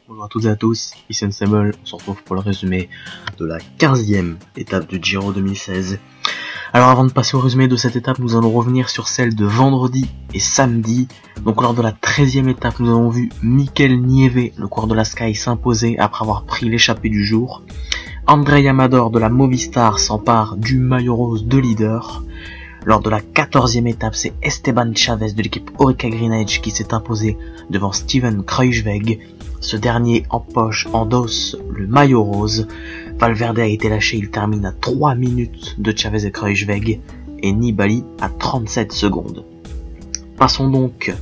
Bonjour à toutes et à tous, ici Unsable, on se retrouve pour le résumé de la 15e étape du Giro 2016. Alors avant de passer au résumé de cette étape, nous allons revenir sur celle de vendredi et samedi. Donc lors de la 13e étape, nous avons vu Mikel Nieve, le coureur de la Sky, s'imposer après avoir pris l'échappée du jour. Andrei Amador de la Movistar s'empare du maillot rose de leader. Lors de la 14e étape, c'est Esteban Chavez de l'équipe Orica Green Edge qui s'est imposé devant Steven Kruijswijk. Ce dernier endosse le maillot rose. Valverde a été lâché, il termine à 3 minutes de Chavez et Kruijswijk et Nibali à 37 secondes. Passons donc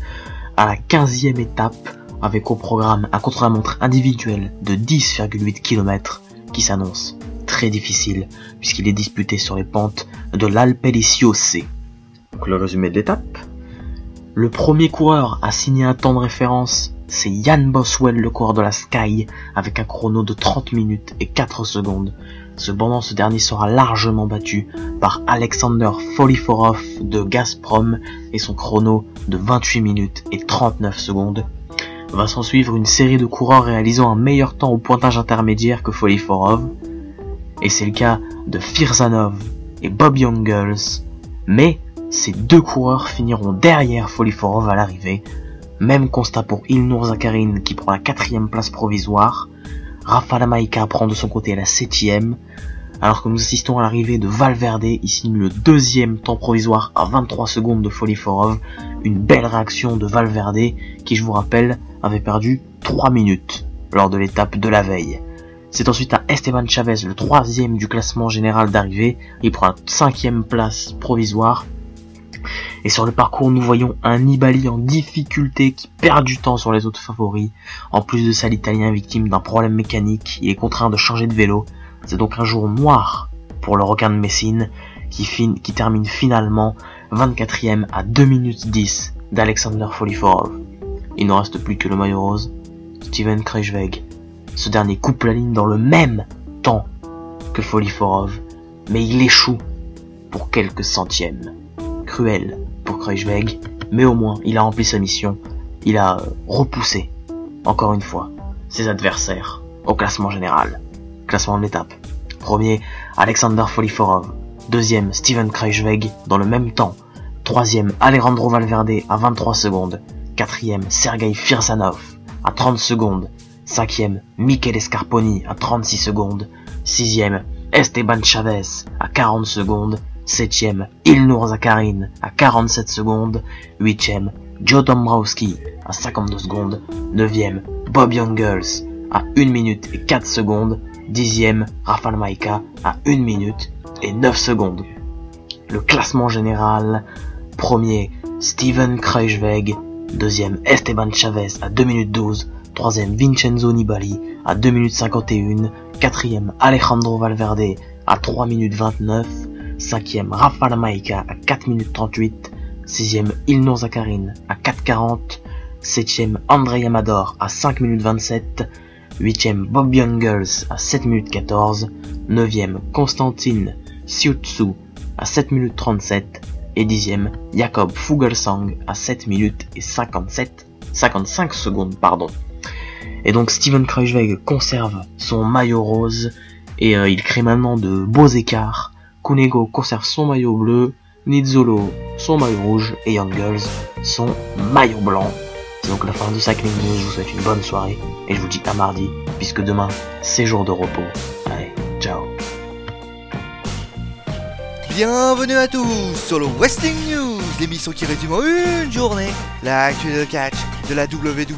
à la 15e étape avec au programme un contre-la-montre individuel de 10,8 km qui s'annonce très difficile puisqu'il est disputé sur les pentes de l'Alpeliciose. Donc le résumé de l'étape. Le premier coureur à signer un temps de référence, c'est Jan Boswell, le coureur de la Sky, avec un chrono de 30 minutes et 4 secondes. Cependant, ce dernier sera largement battu par Alexander Foliforov de Gazprom et son chrono de 28 minutes et 39 secondes. Va s'en suivre une série de coureurs réalisant un meilleur temps au pointage intermédiaire que Foliforov, et c'est le cas de Firzanov et Bob Jungels, mais ces deux coureurs finiront derrière Foliforov à l'arrivée. Même constat pour Ilnur Zakarin qui prend la 4e place provisoire. Rafał Majka prend de son côté la 7e, alors que nous assistons à l'arrivée de Valverde. Il signe le 2e temps provisoire à 23 secondes de Foliforov. Une belle réaction de Valverde qui, je vous rappelle, avait perdu 3 minutes lors de l'étape de la veille. C'est ensuite à Esteban Chavez, le 3e du classement général d'arrivée. Il prend la 5e place provisoire. Et sur le parcours, nous voyons un Nibali en difficulté qui perd du temps sur les autres favoris. En plus de ça, l'Italien est victime d'un problème mécanique. Il est contraint de changer de vélo. C'est donc un jour noir pour le requin de Messine qui termine finalement 24e à 2 minutes 10 d'Alexander Foliforov. Il ne reste plus que le maillot rose, Steven Kruijswijk. Ce dernier coupe la ligne dans le même temps que Foliforov, mais il échoue pour quelques centièmes. Cruel pour Kruijswijk, mais au moins il a rempli sa mission. Il a repoussé, encore une fois, ses adversaires au classement général. Classement de l'étape. Premier, Alexander Foliforov. Deuxième, Steven Kruijswijk dans le même temps. Troisième, Alejandro Valverde à 23 secondes. Quatrième, Sergei Firzanov à 30 secondes. Cinquième, Michele Scarponi à 36 secondes. Sixième, Esteban Chavez à 40 secondes. 7ème, Ilnur Zakarin à 47 secondes. 8ème, Joe Dombrowski à 52 secondes. 9ème, Bob Jungels à 1 minute et 4 secondes. 10ème, Rafał Majka à 1 minute et 9 secondes. Le classement général: premier, Steven Kruijswijk. Deuxième, Esteban Chavez à 2 minutes 12. Troisième, Vincenzo Nibali à 2 minutes 51. Quatrième, Alejandro Valverde à 3 minutes 29. 5ème, Rafał Majka à 4 minutes 38. 6ème, Ilnur Zakarin à 4,40. 7ème, Andrei Amador à 5 minutes 27. 8ème, Bob Jungels à 7 minutes 14. 9ème, Konstantin Siutsu à 7 minutes 37. Et 10ème, Jakob Fuglsang à 7 minutes et 55 secondes. Et donc Steven Kruijswijk conserve son maillot rose et il crée maintenant de beaux écarts. Cunego conserve son maillot bleu, Nizzolo son maillot rouge et Jungels son maillot blanc. C'est donc la fin de Cycling News. Je vous souhaite une bonne soirée et je vous dis à mardi puisque demain c'est jour de repos. Allez, ciao. Bienvenue à tous sur le Wrestling News, l'émission qui résume en une journée l'actu de catch de la WWE.